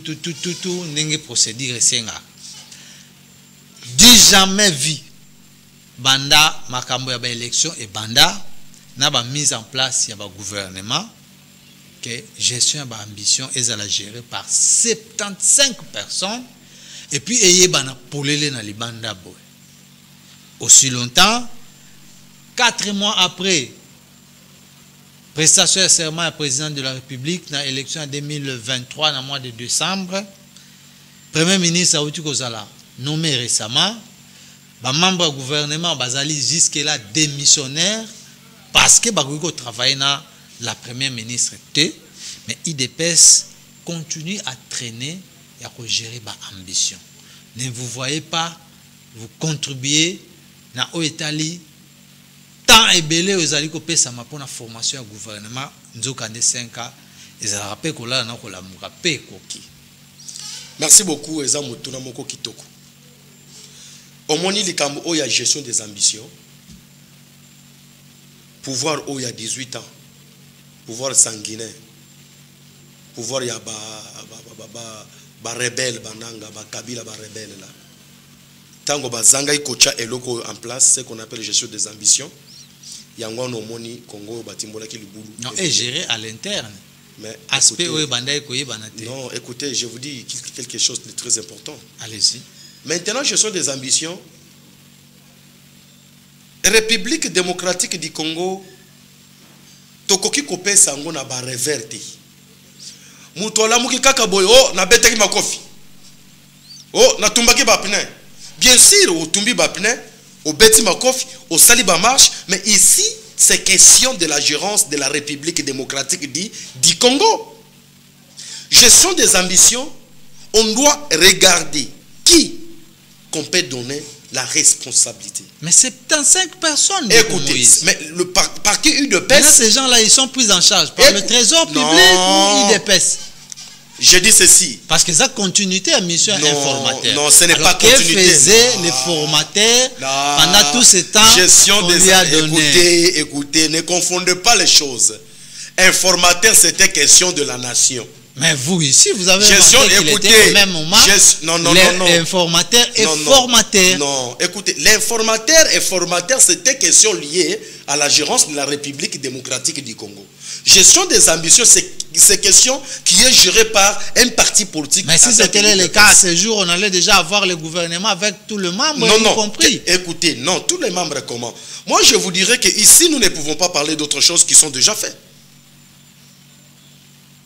n'engue procédure senga. Du jamais vu banda makambo ya ba élection et banda na ba mise en place ya ba gouvernement que gestion ya ba ambition est à la gérer par 75 personnes et puis ayé bana polele na libanda boy. Aussi longtemps 4 mois après prestation de serment à président de la République dans l'élection en 2023 dans le mois de décembre, Premier ministre Aouti Kozala nommé récemment, les membres du gouvernement bazali jusque-là démissionnaire parce que Bagogo travaille dans la première ministre T, mais IDPS continue à traîner et à gérer l'ambition. Ne vous voyez pas, vous contribuez dans l'Italie. Tant et belé aux alliés qui ça m'a pour la formation au gouvernement nous avons 5 ans et ça rappelle que là on a rappelé koki. Merci beaucoup Eza Mutuna Moko Kitoko. Au moni likambo o ya gestion des ambitions. Pouvoir o ya 18 ans. Pouvoir sanguinaire. Pouvoir ya ba rebelle bananga ba kabila ba rebelle là. Tango ba zanga ikocha eloko en place ce qu'on appelle gestion des ambitions. Yango no moni Congo batimbola ki libulu. Non, et gérer à l'interne. Mais aspect où bandai koyi banate. Non, écoutez, je vous dis quelque chose de très important. Allez-y. Maintenant, gestion des ambitions. République démocratique du Congo tokoki kopé sango na ba reverti. Mutola muki kaka boy oh na beteki makofi. Oh na tumbaki ba pneu. Bien sûr, au tumbi ba pneu. Au beti makofi, au saliba marche, mais ici, c'est question de la gérance de la République démocratique du Congo. Gestion des ambitions, on doit regarder qui qu'on peut donner la responsabilité. Mais 75 personnes. Écoutez, mais le parti UDPS... Ces gens-là, ils sont pris en charge par le Trésor public ou UDPS. Je dis ceci. Parce que ça continuité à mission informateur. Non, ce n'est pas continuité. Faisait les formateurs pendant tout ce temps. Gestion des... Écoutez, ne confondez pas les choses. Informateur, c'était question de la nation. Mais vous ici, vous avez gestion, écoutez, au même moment. Non. Informateur et formateur. Non, écoutez, l'informateur et formateur, c'était question liée à la gérance de la République démocratique du Congo. Gestion des ambitions, c'est question qui est gérée par un parti politique. Mais si c'était le cas, à ce jour, on allait déjà avoir le gouvernement avec tous les membres, y compris. Écoutez, non, tous les membres comment? Moi, je vous dirais qu'ici, nous ne pouvons pas parler d'autres choses qui sont déjà faites.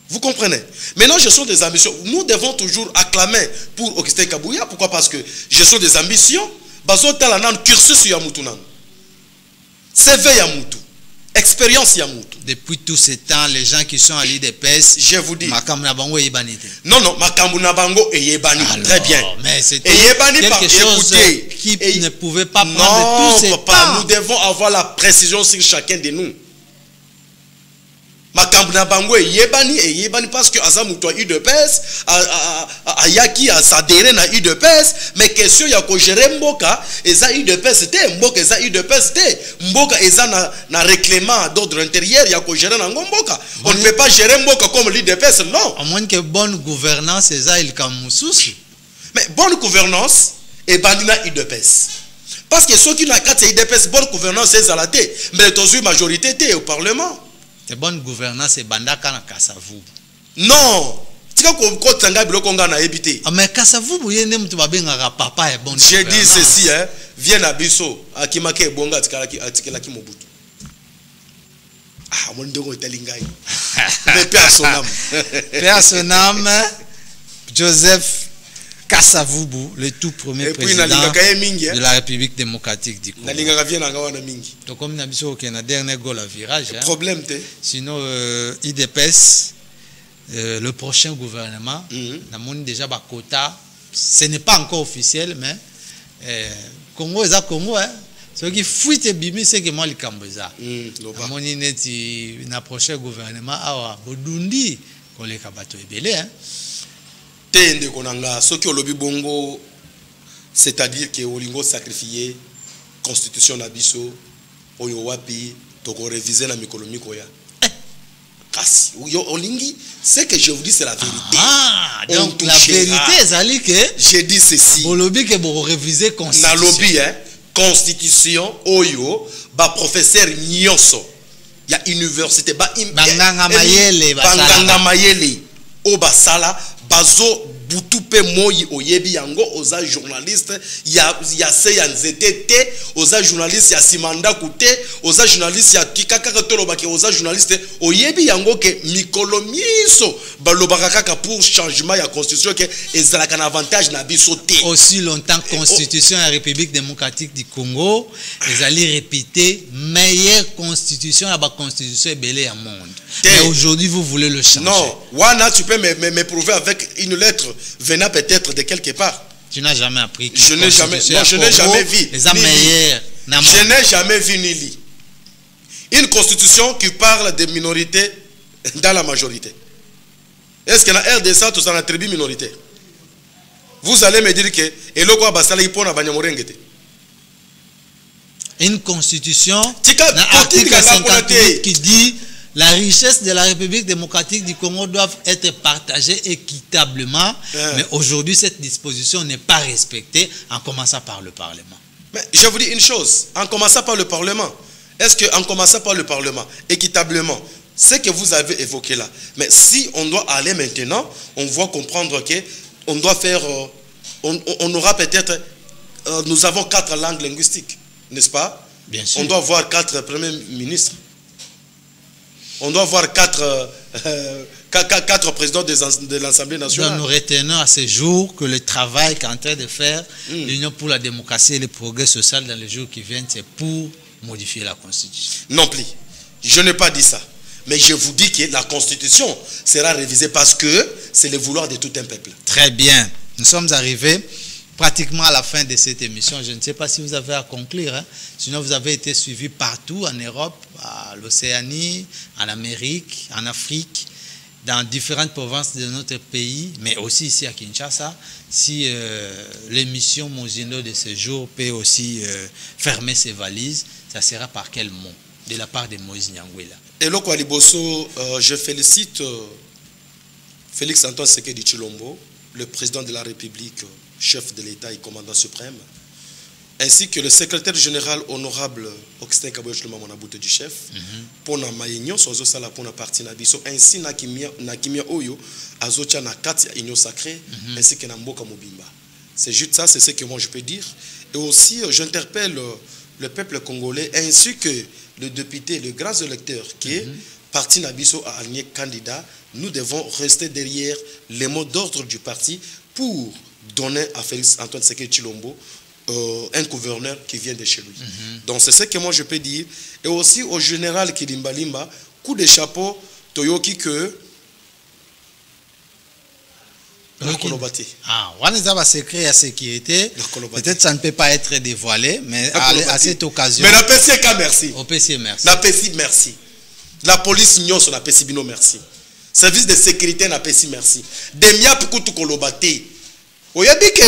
Vous comprenez? Maintenant, gestion des ambitions. Nous devons toujours acclamer pour Augustin Kabouya. Pourquoi? Parce que gestion des ambitions, bazo talanan cursus yamutunan. CV yamutu. Expérience yamutu. Depuis tout ce temps, les gens qui sont à l'IDPS, je vous dis. Makambu Nabango et Yebani. Non, Makambu Nabango et Yebani. Très bien. Mais c'était quelque chose qui ne pouvait pas prendre tout ce temps. Nous devons avoir la précision sur chacun de nous. Makambu Nabango et Yebani parce que Azamuto a UDPS, Ayaki a s'adhéré à UDPS, mais question ya ko gérer Mboka, eza UDPS té, Mboka eza UDPS té, Mboka eza na règlement d'ordre intérieur ya ko gérer na Mboka. On ne peut pas gérer Mboka comme l'UDPS, non. À moins que bonne gouvernance eza il kamususu. Mais bonne gouvernance et bandina UDPS. Parce que ceux qui n'ont pas UDPS, bonne gouvernance c'est la té, mais les une majorité té au parlement. C'est bonne gouvernance et bandaka na Kasavu. Non. Tika ko tanga biloko nga na ebité. Mais Kasavu boye ne mutu babengaka papa et bonne. J'ai dit ceci hein, viens à biso akimake bonga atikelaki Mobutu. Ah mon ndongo telingai. Mais paix à son âme. Paix à son âme. Joseph Kassavubu, le tout premier président de la République démocratique du Congo. Donc comme nous avons dit, un dernier goal à virage. Problème. Sinon, IDPS, le prochain gouvernement, nous avons déjà un quota. Ce n'est pas encore officiel, mais Congo est à Congo. Ce qui fuit et bimi, c'est que moi, le Cambodza. Nous avons dit le prochain gouvernement, Bodundi, qu'on les kabato ebele. Tende konanga soki olobi bongo, c'est-à-dire que olingo sacrifier constitution na biso oyo wapi toko réviser la mikolo mikoya. Kasi yo olingi, c'est que je vous dis c'est la vérité. Ah, donc la vérité c'est que j'ai dit ceci. Olobi que bo réviser constitution. Na lobby constitution oyo ba professeur nyonso ya université ba banganga mayele o basala bazo butupe moyi oyebi yango oza journaliste ya se ya nzetete oza journaliste ya simanda kute oza journaliste ya tikaka tolobaki oza journaliste oyebi yango ke mikolo miso balobaka kaka pour changement ya constitution ke ezalaka na avantage na biso te. Aussi longtemps constitution de la République démocratique du Congo ezali répéter meilleure constitution la constitution belé à monde. Mais aujourd'hui vous voulez le changer. Non, wana tu peux me prouver avec une lettre venant peut-être de quelque part. Tu n'as jamais appris que je n'ai jamais vu. Je n'ai jamais vu ni lu. Une constitution qui parle des minorités dans la majorité. Est-ce que la RDC tout ça la tribu minoritaire? Vous allez me dire que une constitution article 58 qui dit la richesse de la République démocratique du Congo doit être partagée équitablement, mais aujourd'hui cette disposition n'est pas respectée en commençant par le Parlement. Mais je vous dis une chose, en commençant par le Parlement, est-ce qu'en commençant par le Parlement, équitablement, ce que vous avez évoqué là, mais si on doit aller maintenant, on va comprendre que on doit faire, on aura peut-être, nous avons 4 langues linguistiques, n'est-ce pas? Bien sûr. On doit avoir 4 premiers ministres. On doit avoir 4 présidents de l'Assemblée nationale. Nous retenons à ce jour que le travail qu'est en train de faire l'Union pour la démocratie et le progrès social dans les jours qui viennent, c'est pour modifier la Constitution. Non plus. Je n'ai pas dit ça. Mais je vous dis que la Constitution sera révisée parce que c'est le vouloir de tout un peuple. Très bien. Nous sommes arrivés pratiquement à la fin de cette émission. Je ne sais pas si vous avez à conclure. Hein. Sinon, vous avez été suivis partout en Europe, à l'Océanie, en Amérique, en Afrique, dans différentes provinces de notre pays, mais aussi ici à Kinshasa. Si l'émission Mozino de ce jour peut aussi fermer ses valises, ça sera par quel mot? De la part de Moïse Nyangwila. Et là, je félicite Félix Antoine Tshisekedi Tshilombo, le président de la République, chef de l'État et commandant suprême, ainsi que le secrétaire général honorable Augustin Kaboyo Monaboute du chef, pour la maïnion, pour la partie nabiso, ainsi na kimia oyo, azotia na kati ya union sacrée, ainsi que na mboka mobimba. C'est juste ça, c'est ce que moi je peux dire. Et aussi, j'interpelle le peuple congolais, ainsi que le député, le grand électeur qui est parti nabiso à aligner candidat. Nous devons rester derrière les mots d'ordre du parti pour donner à Félix Antoine Tshisekedi Tshilombo un gouverneur qui vient de chez lui. Donc c'est ce que moi je peux dire. Et aussi au général Kilimba Limba, coup de chapeau, Toyoki que... Ah, on a un secret à sécurité. Peut-être ça ne peut pas être dévoilé, mais à cette occasion... Mais la PCK, merci. Au PC, merci. La PCK, merci. La police, nyonso na PCK, merci. Service de sécurité na PCK, merci. Demia Pukutu Kolobate. Oyebi que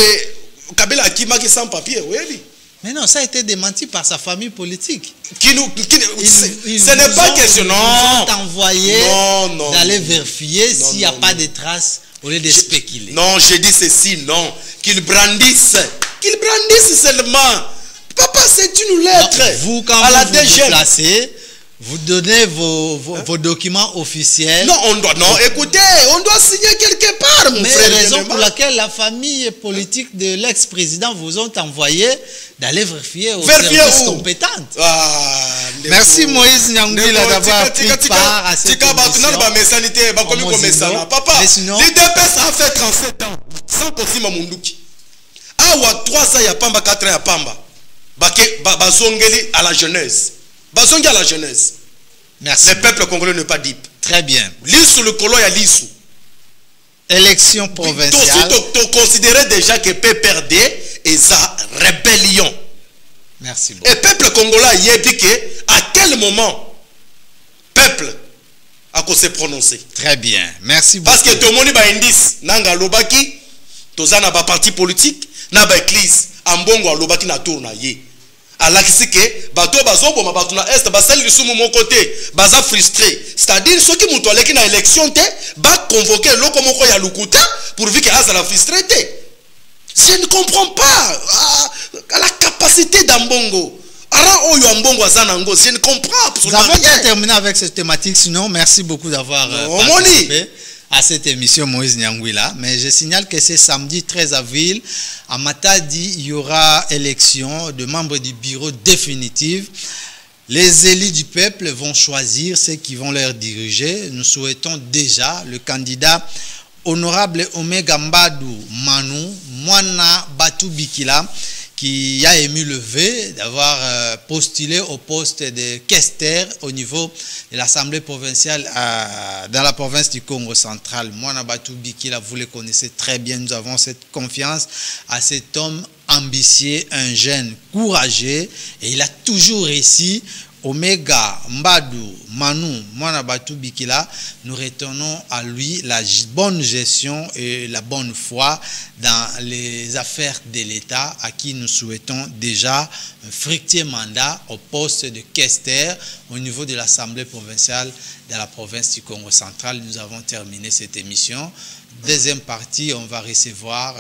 Kabila Akima qui sans papier, oyebi. Mais non, ça a été démenti par sa famille politique. Ce n'est pas question. Non. Ils ont envoyé d'aller vérifier s'il n'y a pas de traces au lieu de spéculer. Non, je dis ceci, non. Qu'ils brandissent. Qu'ils brandissent seulement. Papa, c'est une lettre. Non, vous, quand vous vous déplacez, vous donnez vos documents officiels. Non, écoutez, on doit signer quelque part, mon frère. Mais la raison pour laquelle la famille politique de l'ex-président vous ont envoyé d'aller vérifier aux services compétents. Ah, Merci Moïse Nyangwila d'avoir pris part à cette émission. Papa, l'IDPS a fait 37 ans sans Kosima Munduki. Awa 3 ans ya pamba, 4 ans ya pamba. Bazongeli à la jeunesse. Bazongi à la jeunesse. Merci. Le peuple congolais n'est pas deep. Très bien. Lissou le colon ya lissou. Élection provinciale. Tu considères déjà que PPRD est sa rébellion. Merci beaucoup. Et peuple congolais y a dit que à quel moment peuple a se prononcer. Très bien. Merci beaucoup. Parce que tout le monde a indice nanga lobaki, tozana ba parti politique, na ba église, ambongo lobaki na tourna ye. Alakisi que bato bazombo ma bato na est basali lisumu mon côté, baza frustré. C'est-à-dire ceux qui muto aleki na élection te, ba convoquer loko moko ya lukuta pourvu que azala frustré te. Je ne comprends pas la capacité d'Ambongo. Je ne comprends absolument pas. Nous avons terminé avec cette thématique. Sinon, merci beaucoup d'avoir participé à cette émission Moïse Nyangwila. Mais je signale que c'est samedi 13 avril. À Matadi, il y aura élection de membres du bureau définitif. Les élus du peuple vont choisir ceux qui vont leur diriger. Nous souhaitons déjà le candidat honorable Omega Mbadou Manu Mwana Batu Bikila qui a ému le vœu d'avoir postulé au poste de questeur au niveau de l'Assemblée provinciale dans la province du Congo central. Mwana Batu Bikila, vous le connaissez très bien, nous avons cette confiance à cet homme ambitieux, un jeune courageux, et il a toujours réussi. Omega Mbadou Manu Mwana Batu Bikila, nous retournons à lui la bonne gestion et la bonne foi dans les affaires de l'État, à qui nous souhaitons déjà un fructueux mandat au poste de questeur au niveau de l'Assemblée provinciale de la province du Congo central. Nous avons terminé cette émission. Deuxième partie, on va recevoir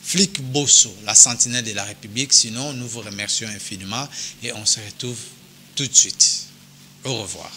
Flic Bosso, la sentinelle de la République. Sinon, nous vous remercions infiniment et on se retrouve tout de suite. Au revoir.